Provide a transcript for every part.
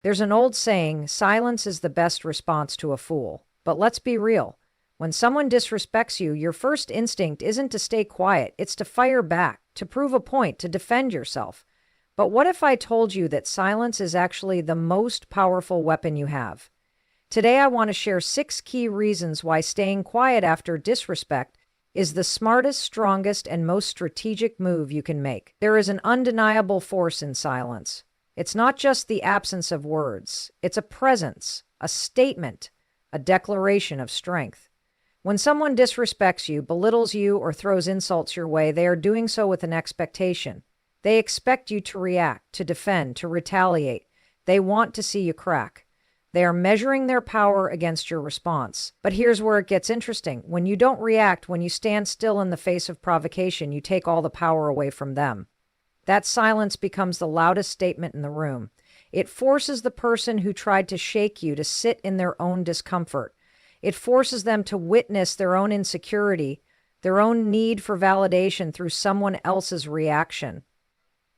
There's an old saying, silence is the best response to a fool. But let's be real. When someone disrespects you, your first instinct isn't to stay quiet, it's to fire back, to prove a point, to defend yourself. But what if I told you that silence is actually the most powerful weapon you have? Today, I want to share 6 key reasons why staying quiet after disrespect is the smartest, strongest, and most strategic move you can make. There is an undeniable force in silence. It's not just the absence of words. It's a presence, a statement, a declaration of strength. When someone disrespects you, belittles you, or throws insults your way, they are doing so with an expectation. They expect you to react, to defend, to retaliate. They want to see you crack. They are measuring their power against your response. But here's where it gets interesting. When you don't react, when you stand still in the face of provocation, you take all the power away from them. That silence becomes the loudest statement in the room. It forces the person who tried to shake you to sit in their own discomfort. It forces them to witness their own insecurity, their own need for validation through someone else's reaction.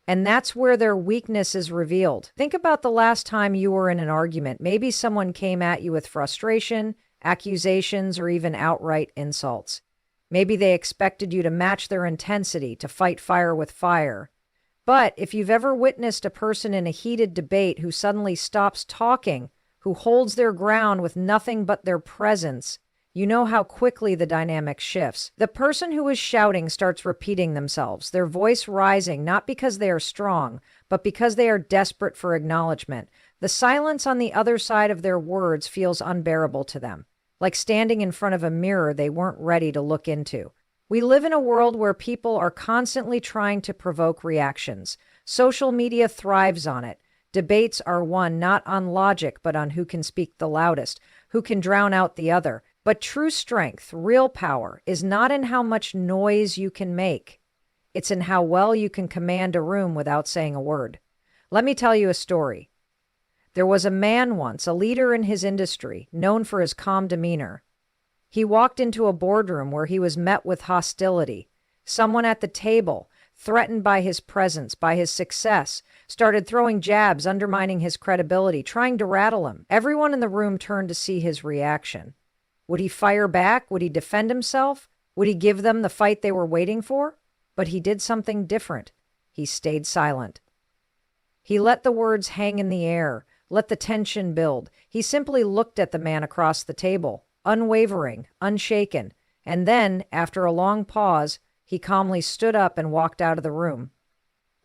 And that's where their weakness is revealed. Think about the last time you were in an argument. Maybe someone came at you with frustration, accusations, or even outright insults. Maybe they expected you to match their intensity, to fight fire with fire. But if you've ever witnessed a person in a heated debate who suddenly stops talking, who holds their ground with nothing but their presence, you know how quickly the dynamic shifts. The person who is shouting starts repeating themselves, their voice rising, not because they are strong, but because they are desperate for acknowledgement. The silence on the other side of their words feels unbearable to them, like standing in front of a mirror they weren't ready to look into. We live in a world where people are constantly trying to provoke reactions. Social media thrives on it. Debates are won not on logic, but on who can speak the loudest, who can drown out the other. But true strength, real power, is not in how much noise you can make. It's in how well you can command a room without saying a word. Let me tell you a story. There was a man once, a leader in his industry, known for his calm demeanor. He walked into a boardroom where he was met with hostility. Someone at the table, threatened by his presence, by his success, started throwing jabs, undermining his credibility, trying to rattle him. Everyone in the room turned to see his reaction. Would he fire back? Would he defend himself? Would he give them the fight they were waiting for? But he did something different. He stayed silent. He let the words hang in the air, let the tension build. He simply looked at the man across the table, unwavering, unshaken. And then, after a long pause, he calmly stood up and walked out of the room.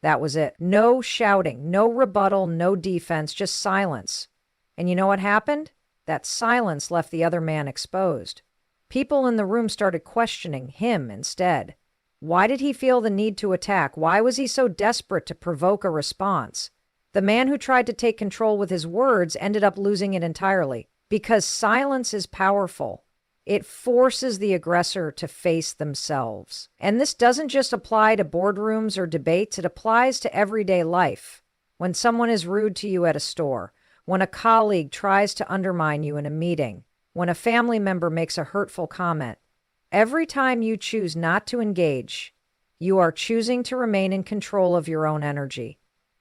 That was it. No shouting, no rebuttal, no defense, just silence. And you know what happened? That silence left the other man exposed. People in the room started questioning him instead. Why did he feel the need to attack? Why was he so desperate to provoke a response? The man who tried to take control with his words ended up losing it entirely. Because silence is powerful. It forces the aggressor to face themselves. And this doesn't just apply to boardrooms or debates, it applies to everyday life. When someone is rude to you at a store, when a colleague tries to undermine you in a meeting, when a family member makes a hurtful comment, every time you choose not to engage, you are choosing to remain in control of your own energy.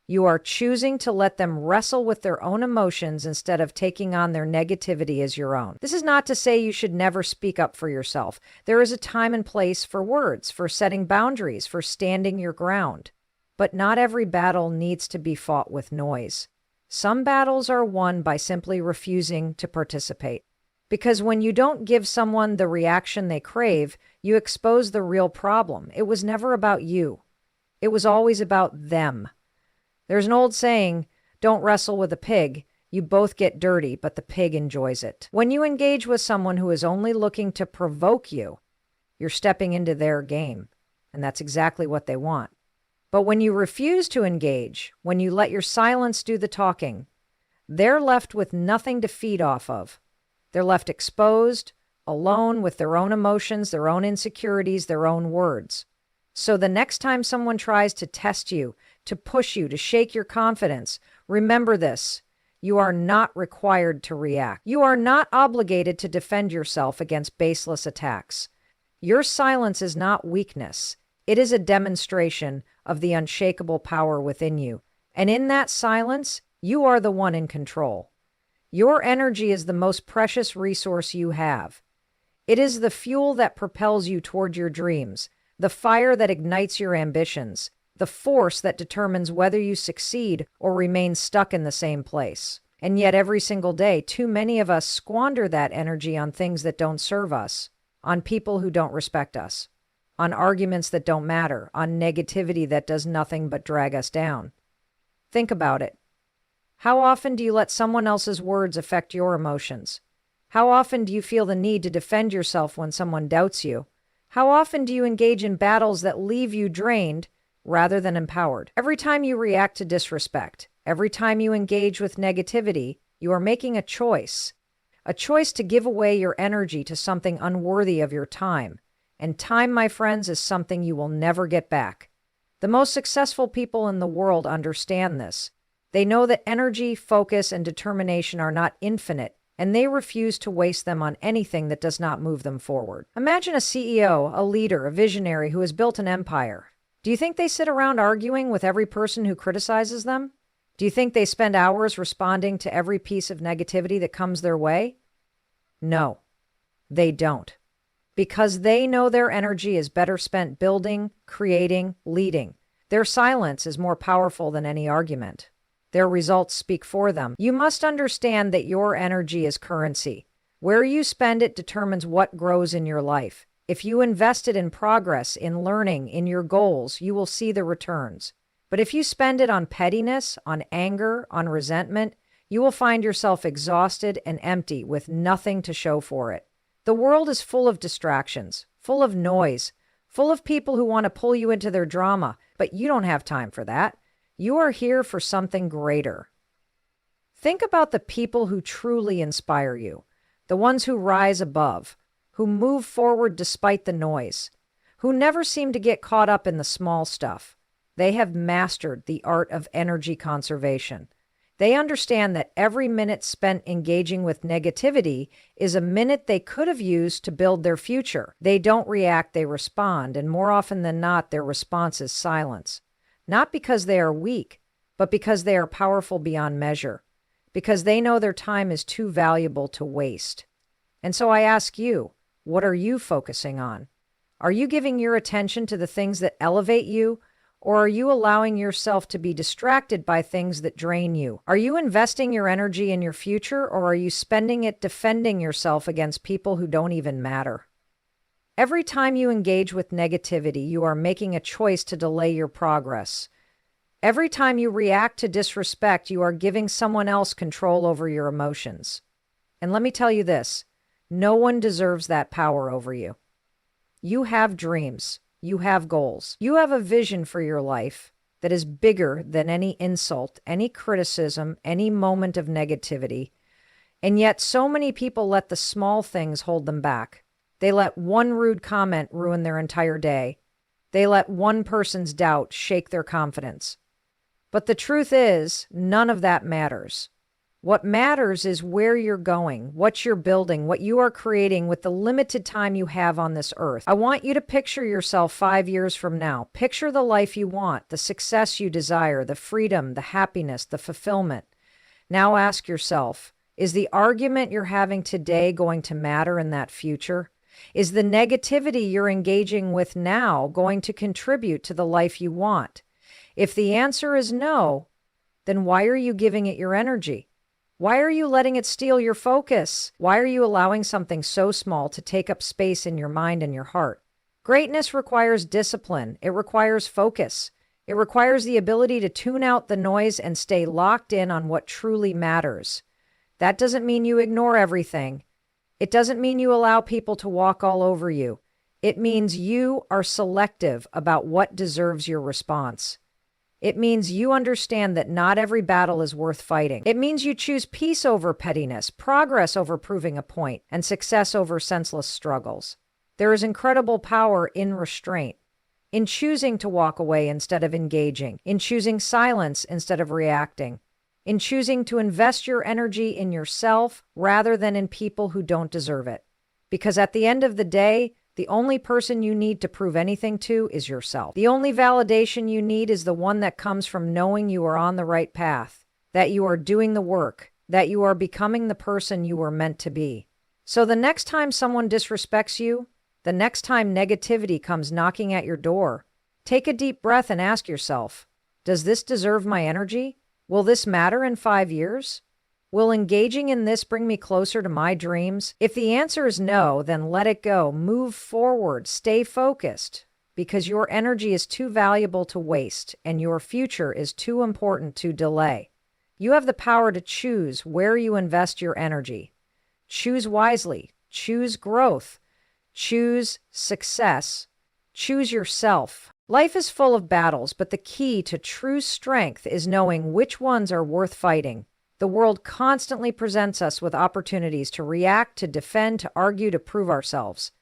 You are choosing to let them wrestle with their own emotions instead of taking on their negativity as your own. This is not to say you should never speak up for yourself. There is a time and place for words, for setting boundaries, for standing your ground. But not every battle needs to be fought with noise. Some battles are won by simply refusing to participate. Because when you don't give someone the reaction they crave, you expose the real problem. It was never about you. It was always about them. There's an old saying, don't wrestle with a pig. You both get dirty, but the pig enjoys it. When you engage with someone who is only looking to provoke you, you're stepping into their game. And that's exactly what they want. But when you refuse to engage, when you let your silence do the talking, they're left with nothing to feed off of. They're left exposed, alone with their own emotions, their own insecurities, their own words. So the next time someone tries to test you, to push you, to shake your confidence, remember this. You are not required to react. You are not obligated to defend yourself against baseless attacks. Your silence is not weakness. It is a demonstration of the unshakable power within you. And in that silence, You are the one in control. Your energy is the most precious resource you have. It is the fuel that propels you toward your dreams, the fire that ignites your ambitions, the force that determines whether you succeed or remain stuck in the same place. And yet every single day, too many of us squander that energy on things that don't serve us, on people who don't respect us, on arguments that don't matter, on negativity that does nothing but drag us down. Think about it. How often do you let someone else's words affect your emotions? How often do you feel the need to defend yourself when someone doubts you? How often do you engage in battles that leave you drained rather than empowered? Every time you react to disrespect, every time you engage with negativity, you are making a choice to give away your energy to something unworthy of your time. And time, my friends, is something you will never get back. The most successful people in the world understand this. They know that energy, focus, and determination are not infinite, and they refuse to waste them on anything that does not move them forward. Imagine a CEO, a leader, a visionary who has built an empire. Do you think they sit around arguing with every person who criticizes them? Do you think they spend hours responding to every piece of negativity that comes their way? No, they don't. Because they know their energy is better spent building, creating, leading. Their silence is more powerful than any argument. Their results speak for them. You must understand that your energy is currency. Where you spend it determines what grows in your life. If you invest it in progress, in learning, in your goals, you will see the returns. But if you spend it on pettiness, on anger, on resentment, you will find yourself exhausted and empty with nothing to show for it. The world is full of distractions, full of noise, full of people who want to pull you into their drama, but you don't have time for that. You are here for something greater. Think about the people who truly inspire you, the ones who rise above, who move forward despite the noise, who never seem to get caught up in the small stuff. They have mastered the art of energy conservation. They understand that every minute spent engaging with negativity is a minute they could have used to build their future. They don't react, they respond, and more often than not, their response is silence. Not because they are weak, but because they are powerful beyond measure, because they know their time is too valuable to waste. And so I ask you, what are you focusing on? Are you giving your attention to the things that elevate you? Or are you allowing yourself to be distracted by things that drain you? Are you investing your energy in your future, or are you spending it defending yourself against people who don't even matter? Every time you engage with negativity, you are making a choice to delay your progress. Every time you react to disrespect, you are giving someone else control over your emotions. And let me tell you this, no one deserves that power over you. You have dreams. You have goals. You have a vision for your life that is bigger than any insult, any criticism, any moment of negativity. And yet so many people let the small things hold them back. They let one rude comment ruin their entire day. They let one person's doubt shake their confidence. But the truth is, none of that matters. What matters is where you're going, what you're building, what you are creating with the limited time you have on this earth. I want you to picture yourself 5 years from now. Picture the life you want, the success you desire, the freedom, the happiness, the fulfillment. Now ask yourself, is the argument you're having today going to matter in that future? Is the negativity you're engaging with now going to contribute to the life you want? If the answer is no, then why are you giving it your energy? Why are you letting it steal your focus? Why are you allowing something so small to take up space in your mind and your heart? Greatness requires discipline. It requires focus. It requires the ability to tune out the noise and stay locked in on what truly matters. That doesn't mean you ignore everything. It doesn't mean you allow people to walk all over you. It means you are selective about what deserves your response. It means you understand that not every battle is worth fighting. It means you choose peace over pettiness, progress over proving a point, and success over senseless struggles. There is incredible power in restraint, in choosing to walk away instead of engaging, in choosing silence instead of reacting, in choosing to invest your energy in yourself rather than in people who don't deserve it. Because at the end of the day, the only person you need to prove anything to is yourself. The only validation you need is the one that comes from knowing you are on the right path, that you are doing the work, that you are becoming the person you were meant to be. So the next time someone disrespects you, the next time negativity comes knocking at your door, take a deep breath and ask yourself, does this deserve my energy? Will this matter in 5 years? Will engaging in this bring me closer to my dreams? If the answer is no, then let it go. Move forward. Stay focused, because your energy is too valuable to waste and your future is too important to delay. You have the power to choose where you invest your energy. Choose wisely. Choose growth. Choose success. Choose yourself. Life is full of battles, but the key to true strength is knowing which ones are worth fighting. The world constantly presents us with opportunities to react, to defend, to argue, to prove ourselves.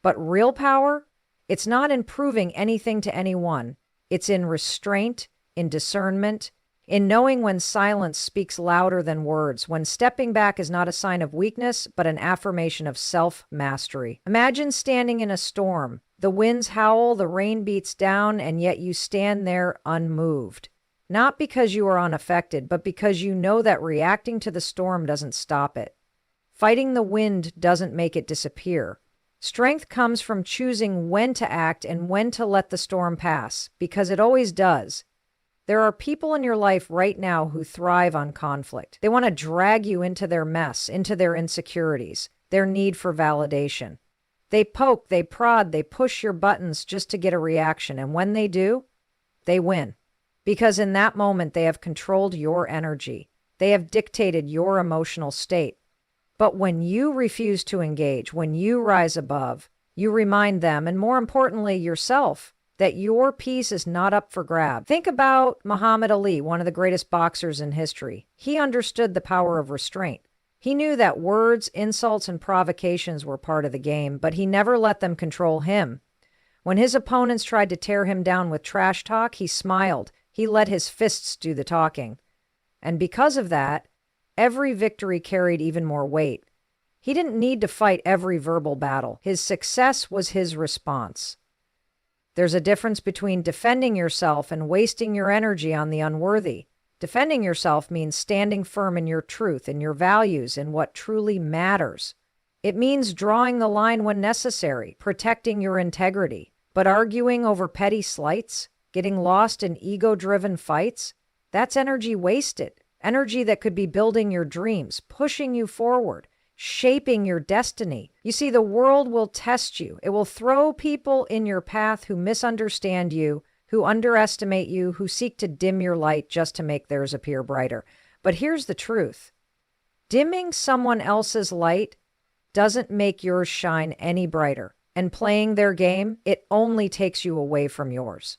But real power? It's not in proving anything to anyone. It's in restraint, in discernment, in knowing when silence speaks louder than words, when stepping back is not a sign of weakness, but an affirmation of self-mastery. Imagine standing in a storm. The winds howl, the rain beats down, and yet you stand there unmoved. Not because you are unaffected, but because you know that reacting to the storm doesn't stop it. Fighting the wind doesn't make it disappear. Strength comes from choosing when to act and when to let the storm pass, because it always does. There are people in your life right now who thrive on conflict. They want to drag you into their mess, into their insecurities, their need for validation. They poke, they prod, they push your buttons just to get a reaction, and when they do, they win. Because in that moment, they have controlled your energy. They have dictated your emotional state. But when you refuse to engage, when you rise above, you remind them, and more importantly, yourself, that your peace is not up for grabs. Think about Muhammad Ali, one of the greatest boxers in history. He understood the power of restraint. He knew that words, insults, and provocations were part of the game, but he never let them control him. When his opponents tried to tear him down with trash talk, he smiled. He let his fists do the talking. And because of that, every victory carried even more weight. He didn't need to fight every verbal battle. His success was his response. There's a difference between defending yourself and wasting your energy on the unworthy. Defending yourself means standing firm in your truth, in your values, in what truly matters. It means drawing the line when necessary, protecting your integrity. But arguing over petty slights, getting lost in ego-driven fights, that's energy wasted. Energy that could be building your dreams, pushing you forward, shaping your destiny. You see, the world will test you. It will throw people in your path who misunderstand you, who underestimate you, who seek to dim your light just to make theirs appear brighter. But here's the truth. Dimming someone else's light doesn't make yours shine any brighter. And playing their game, it only takes you away from yours.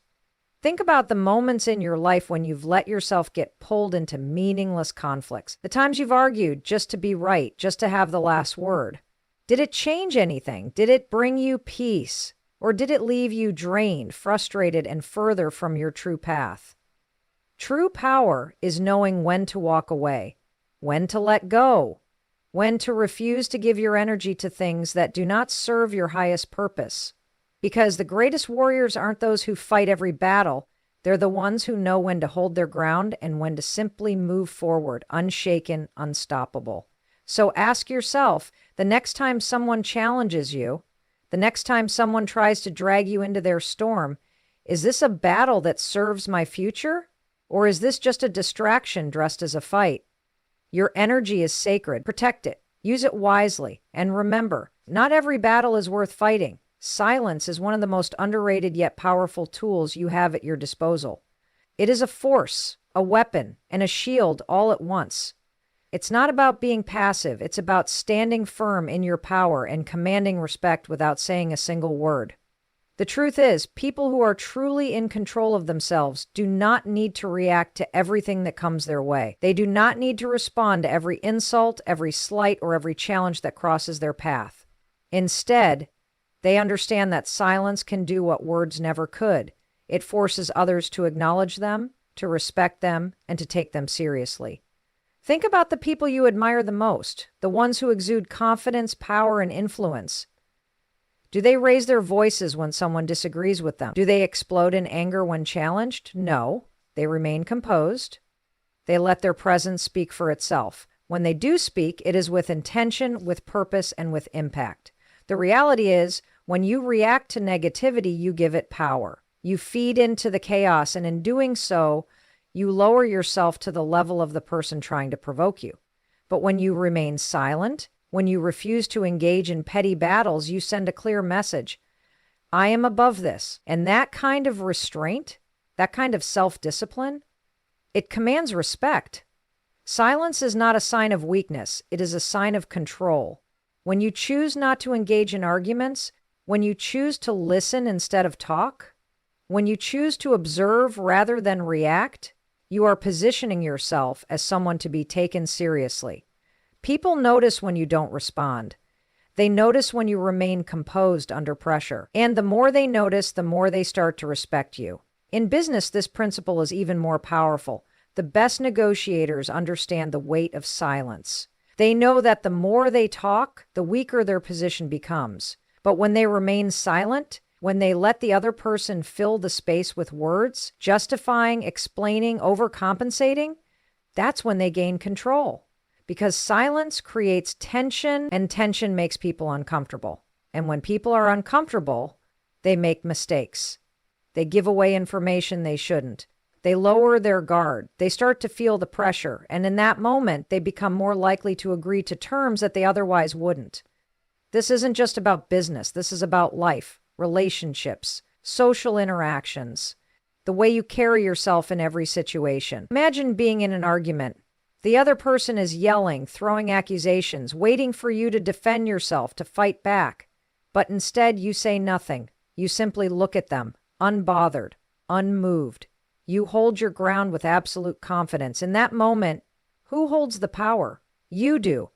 Think about the moments in your life when you've let yourself get pulled into meaningless conflicts. The times you've argued just to be right, just to have the last word. Did it change anything? Did it bring you peace? Or did it leave you drained, frustrated, and further from your true path? True power is knowing when to walk away, when to let go, when to refuse to give your energy to things that do not serve your highest purpose. Because the greatest warriors aren't those who fight every battle. They're the ones who know when to hold their ground and when to simply move forward, unshaken, unstoppable. So ask yourself, the next time someone challenges you, the next time someone tries to drag you into their storm, is this a battle that serves my future? Or is this just a distraction dressed as a fight? Your energy is sacred. Protect it. Use it wisely. And remember, not every battle is worth fighting. Silence is one of the most underrated yet powerful tools you have at your disposal. It is a force, a weapon, and a shield all at once. It's not about being passive. It's about standing firm in your power and commanding respect without saying a single word. The truth is, people who are truly in control of themselves do not need to react to everything that comes their way. They do not need to respond to every insult, every slight, or every challenge that crosses their path. Instead, they understand that silence can do what words never could. It forces others to acknowledge them, to respect them, and to take them seriously. Think about the people you admire the most, the ones who exude confidence, power, and influence. Do they raise their voices when someone disagrees with them? Do they explode in anger when challenged? No, they remain composed. They let their presence speak for itself. When they do speak, it is with intention, with purpose, and with impact. The reality is, when you react to negativity, you give it power. You feed into the chaos, and in doing so, you lower yourself to the level of the person trying to provoke you. But when you remain silent, when you refuse to engage in petty battles, you send a clear message. I am above this. And that kind of restraint, that kind of self-discipline, it commands respect. Silence is not a sign of weakness. It is a sign of control. When you choose not to engage in arguments, when you choose to listen instead of talk, when you choose to observe rather than react, you are positioning yourself as someone to be taken seriously. People notice when you don't respond. They notice when you remain composed under pressure. And the more they notice, the more they start to respect you. In business, this principle is even more powerful. The best negotiators understand the weight of silence. They know that the more they talk, the weaker their position becomes. But when they remain silent, when they let the other person fill the space with words, justifying, explaining, overcompensating, that's when they gain control. Because silence creates tension, and tension makes people uncomfortable. And when people are uncomfortable, they make mistakes. They give away information they shouldn't. They lower their guard. They start to feel the pressure. And in that moment, they become more likely to agree to terms that they otherwise wouldn't. This isn't just about business. This is about life, relationships, social interactions, the way you carry yourself in every situation. Imagine being in an argument. The other person is yelling, throwing accusations, waiting for you to defend yourself, to fight back. But instead, you say nothing. You simply look at them, unbothered, unmoved. You hold your ground with absolute confidence. In that moment, who holds the power? You do,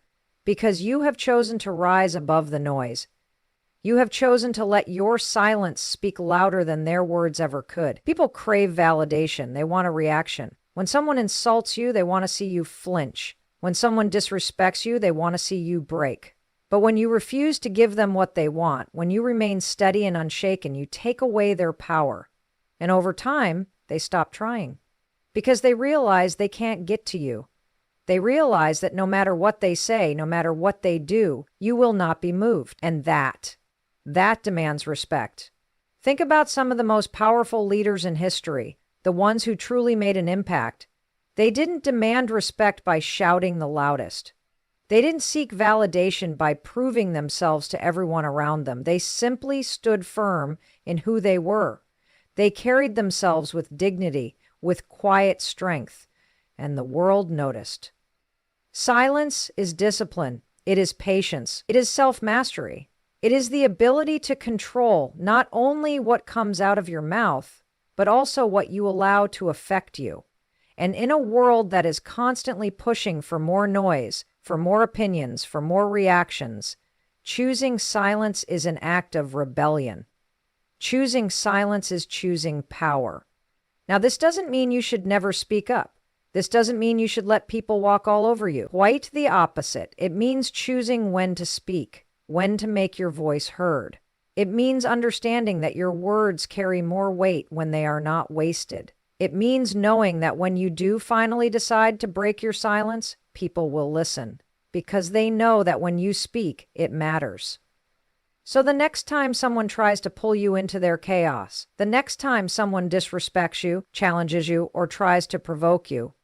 because you have chosen to rise above the noise. You have chosen to let your silence speak louder than their words ever could. People crave validation. They want a reaction. When someone insults you, they want to see you flinch. When someone disrespects you, they want to see you break. But when you refuse to give them what they want, when you remain steady and unshaken, you take away their power. And over time, they stop trying. Because they realize they can't get to you. They realize that no matter what they say, no matter what they do, you will not be moved. And that demands respect. Think about some of the most powerful leaders in history, the ones who truly made an impact. They didn't demand respect by shouting the loudest. They didn't seek validation by proving themselves to everyone around them. They simply stood firm in who they were. They carried themselves with dignity, with quiet strength, and the world noticed. Silence is discipline. It is patience. It is self-mastery. It is the ability to control not only what comes out of your mouth, but also what you allow to affect you. And in a world that is constantly pushing for more noise, for more opinions, for more reactions, choosing silence is an act of rebellion. Choosing silence is choosing power. Now, this doesn't mean you should never speak up. This doesn't mean you should let people walk all over you. Quite the opposite. It means choosing when to speak, when to make your voice heard. It means understanding that your words carry more weight when they are not wasted. It means knowing that when you do finally decide to break your silence, people will listen, because they know that when you speak, it matters. So the next time someone tries to pull you into their chaos, the next time someone disrespects you, challenges you, or tries to provoke you,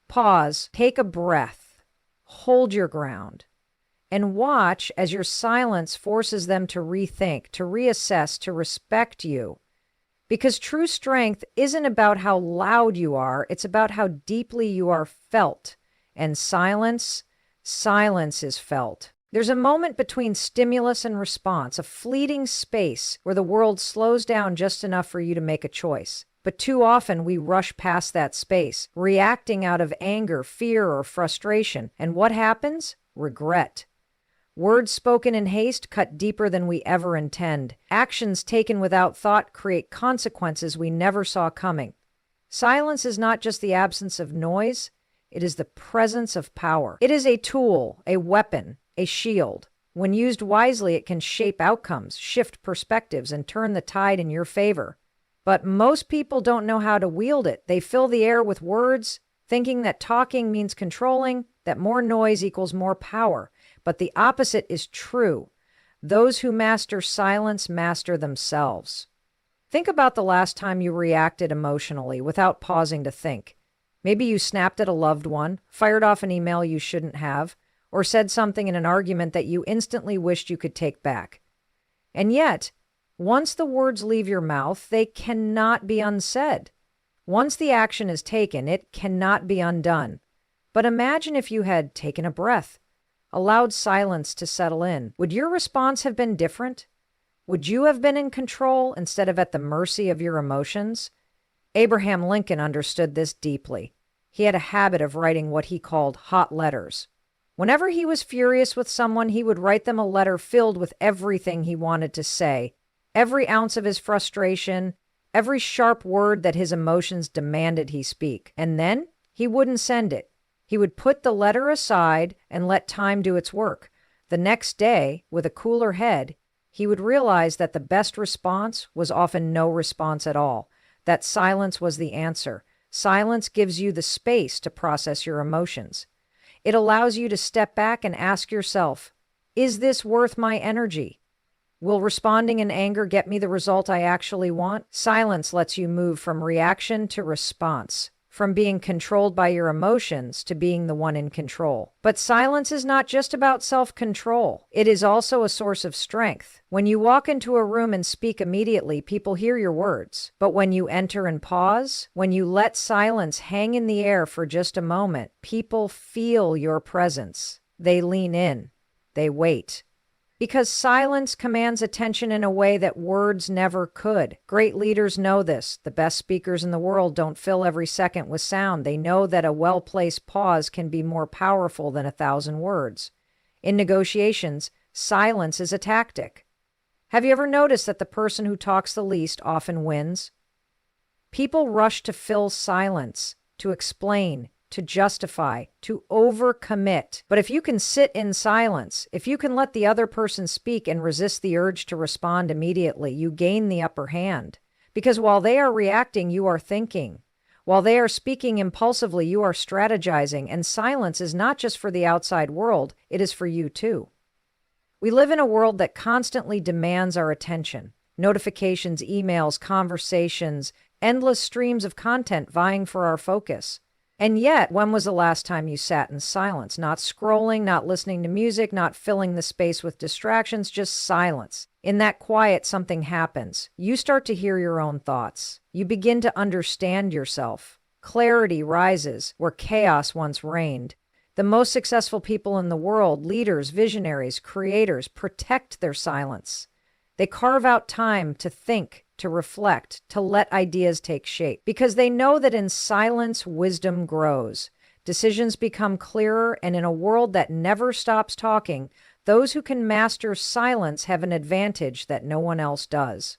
pause, take a breath, hold your ground, and watch as your silence forces them to rethink, to reassess, to respect you. Because true strength isn't about how loud you are, it's about how deeply you are felt. And silence is felt. There's a moment between stimulus and response, a fleeting space where the world slows down just enough for you to make a choice. But too often we rush past that space, reacting out of anger, fear, or frustration. And what happens? Regret. Words spoken in haste cut deeper than we ever intend. Actions taken without thought create consequences we never saw coming. Silence is not just the absence of noise, it is the presence of power. It is a tool, a weapon, a shield. When used wisely, it can shape outcomes, shift perspectives, and turn the tide in your favor. But most people don't know how to wield it. They fill the air with words, thinking that talking means controlling, that more noise equals more power. But the opposite is true. Those who master silence master themselves. Think about the last time you reacted emotionally without pausing to think. Maybe you snapped at a loved one, fired off an email you shouldn't have, or said something in an argument that you instantly wished you could take back. And yet, once the words leave your mouth, they cannot be unsaid. Once the action is taken, it cannot be undone. But imagine if you had taken a breath, allowed silence to settle in. Would your response have been different? Would you have been in control instead of at the mercy of your emotions? Abraham Lincoln understood this deeply. He had a habit of writing what he called hot letters. Whenever he was furious with someone, he would write them a letter filled with everything he wanted to say, every ounce of his frustration, every sharp word that his emotions demanded he speak. And then he wouldn't send it. He would put the letter aside and let time do its work. The next day, with a cooler head, he would realize that the best response was often no response at all, that silence was the answer. Silence gives you the space to process your emotions. It allows you to step back and ask yourself, is this worth my energy? Will responding in anger get me the result I actually want? Silence lets you move from reaction to response, from being controlled by your emotions to being the one in control. But silence is not just about self-control. It is also a source of strength. When you walk into a room and speak immediately, people hear your words. But when you enter and pause, when you let silence hang in the air for just a moment, people feel your presence. They lean in. They wait. Because silence commands attention in a way that words never could. Great leaders know this. The best speakers in the world don't fill every second with sound. They know that a well-placed pause can be more powerful than 1,000 words. In negotiations, silence is a tactic. Have you ever noticed that the person who talks the least often wins? People rush to fill silence, to explain, to justify, to overcommit. But if you can sit in silence, if you can let the other person speak and resist the urge to respond immediately, you gain the upper hand. Because while they are reacting, you are thinking. While they are speaking impulsively, you are strategizing. And silence is not just for the outside world, it is for you too. We live in a world that constantly demands our attention. Notifications, emails, conversations, endless streams of content vying for our focus. And yet, when was the last time you sat in silence? Not scrolling, not listening to music, not filling the space with distractions, just silence. In that quiet, something happens. You start to hear your own thoughts. You begin to understand yourself. Clarity rises where chaos once reigned. The most successful people in the world, leaders, visionaries, creators, protect their silence. They carve out time to think, to reflect, to let ideas take shape, because they know that in silence, wisdom grows. Decisions become clearer, and in a world that never stops talking, those who can master silence have an advantage that no one else does.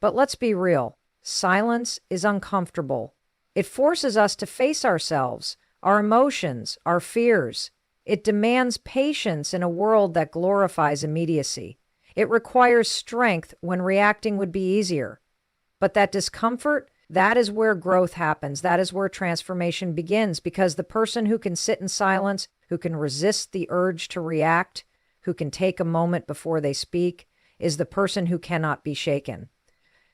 But let's be real. Silence is uncomfortable. It forces us to face ourselves, our emotions, our fears. It demands patience in a world that glorifies immediacy. It requires strength when reacting would be easier. But that discomfort, that is where growth happens. That is where transformation begins, because the person who can sit in silence, who can resist the urge to react, who can take a moment before they speak, is the person who cannot be shaken.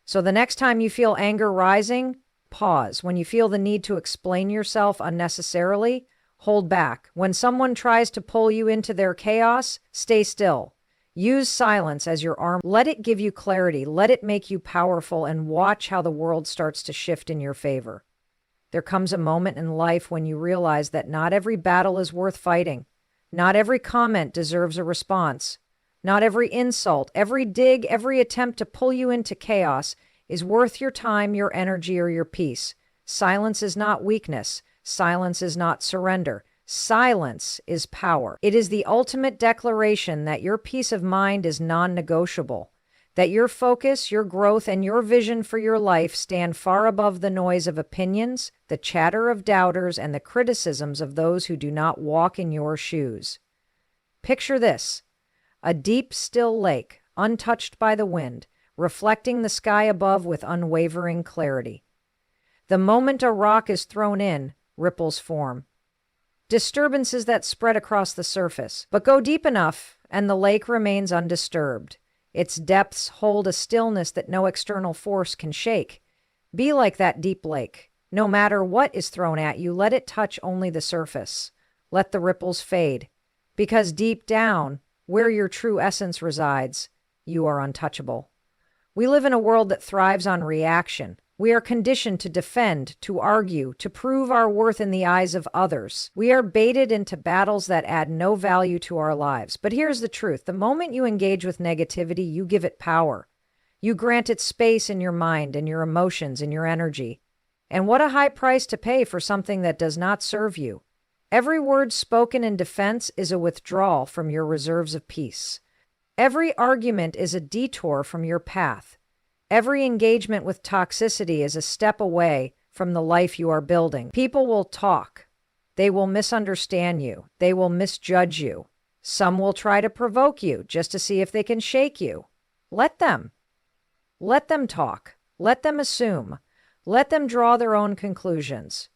So the next time you feel anger rising, pause. When you feel the need to explain yourself unnecessarily, hold back. When someone tries to pull you into their chaos, stay still. Use silence as your arm. Let it give you clarity. Let it make you powerful, and watch how the world starts to shift in your favor. There comes a moment in life when you realize that not every battle is worth fighting. Not every comment deserves a response. Not every insult, every dig, every attempt to pull you into chaos is worth your time, your energy, or your peace. Silence is not weakness. Silence is not surrender. Silence is power. It is the ultimate declaration that your peace of mind is non-negotiable, that your focus, your growth, and your vision for your life stand far above the noise of opinions, the chatter of doubters, and the criticisms of those who do not walk in your shoes. Picture this: a deep, still lake, untouched by the wind, reflecting the sky above with unwavering clarity. The moment a rock is thrown in, ripples form. Disturbances that spread across the surface, but go deep enough and the lake remains undisturbed. Its depths hold a stillness that no external force can shake. Be like that deep lake. No matter what is thrown at you, let it touch only the surface. Let the ripples fade. Because deep down, where your true essence resides, you are untouchable. We live in a world that thrives on reaction. We are conditioned to defend, to argue, to prove our worth in the eyes of others. We are baited into battles that add no value to our lives. But here's the truth. The moment you engage with negativity, you give it power. You grant it space in your mind and your emotions and your energy. And what a high price to pay for something that does not serve you. Every word spoken in defense is a withdrawal from your reserves of peace. Every argument is a detour from your path. Every engagement with toxicity is a step away from the life you are building. People will talk. They will misunderstand you. They will misjudge you. Some will try to provoke you just to see if they can shake you. Let them. Let them talk. Let them assume. Let them draw their own conclusions.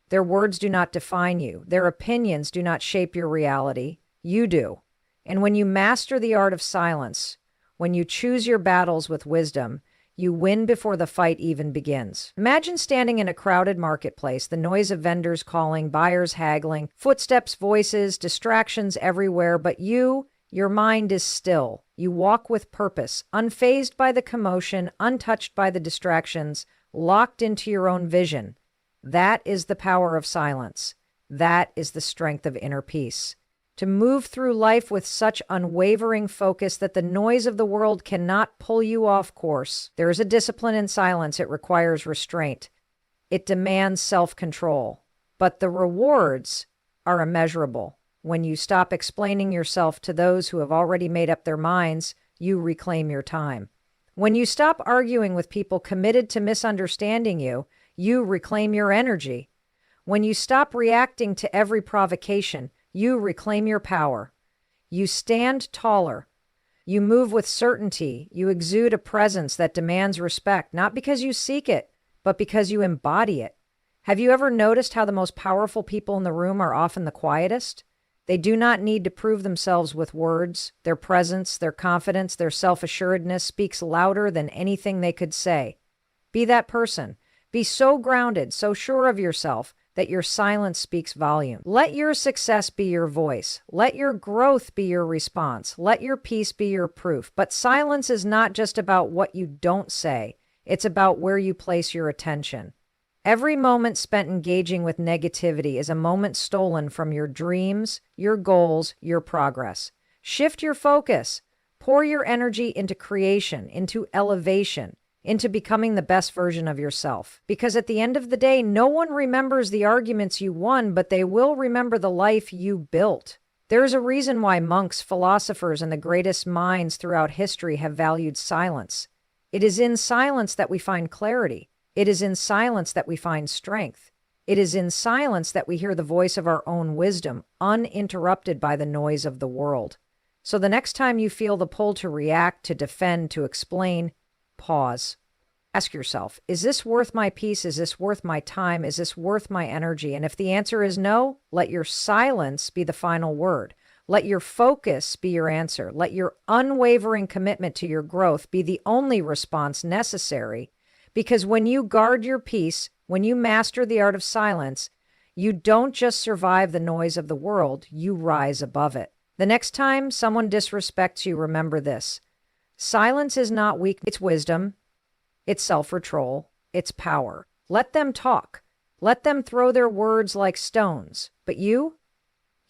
Their words do not define you. Their opinions do not shape your reality. You do. And when you master the art of silence, when you choose your battles with wisdom, you win before the fight even begins. Imagine standing in a crowded marketplace, the noise of vendors calling, buyers haggling, footsteps, voices, distractions everywhere, but your mind is still. You walk with purpose, unfazed by the commotion, untouched by the distractions, locked into your own vision. That is the power of silence. That is the strength of inner peace. To move through life with such unwavering focus that the noise of the world cannot pull you off course. There is a discipline in silence. It requires restraint. It demands self-control. But the rewards are immeasurable. When you stop explaining yourself to those who have already made up their minds, you reclaim your time. When you stop arguing with people committed to misunderstanding you, you reclaim your energy. When you stop reacting to every provocation, you reclaim your power. You stand taller. You move with certainty. You exude a presence that demands respect, not because you seek it, but because you embody it. Have you ever noticed how the most powerful people in the room are often the quietest? They do not need to prove themselves with words. Their presence, their confidence, their self-assuredness speaks louder than anything they could say. Be that person. Be so grounded, so sure of yourself, that your silence speaks volume. Let your success be your voice. Let your growth be your response. Let your peace be your proof. But silence is not just about what you don't say. It's about where you place your attention. Every moment spent engaging with negativity is a moment stolen from your dreams, your goals, your progress. Shift your focus. Pour your energy into creation, into elevation, into becoming the best version of yourself. Because at the end of the day, no one remembers the arguments you won, but they will remember the life you built. There is a reason why monks, philosophers, and the greatest minds throughout history have valued silence. It is in silence that we find clarity. It is in silence that we find strength. It is in silence that we hear the voice of our own wisdom, uninterrupted by the noise of the world. So the next time you feel the pull to react, to defend, to explain, pause. Ask yourself, is this worth my peace? Is this worth my time? Is this worth my energy? And if the answer is no, let your silence be the final word. Let your focus be your answer. Let your unwavering commitment to your growth be the only response necessary. Because when you guard your peace, when you master the art of silence, you don't just survive the noise of the world, you rise above it. The next time someone disrespects you, remember this. Silence is not weakness, it's wisdom, it's self-control, it's power. Let them talk. Let them throw their words like stones. But you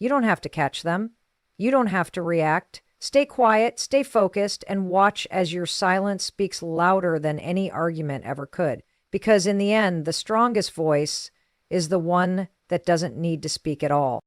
don't have to catch them. You don't have to react. Stay quiet, stay focused, and watch as your silence speaks louder than any argument ever could. Because in the end, the strongest voice is the one that doesn't need to speak at all.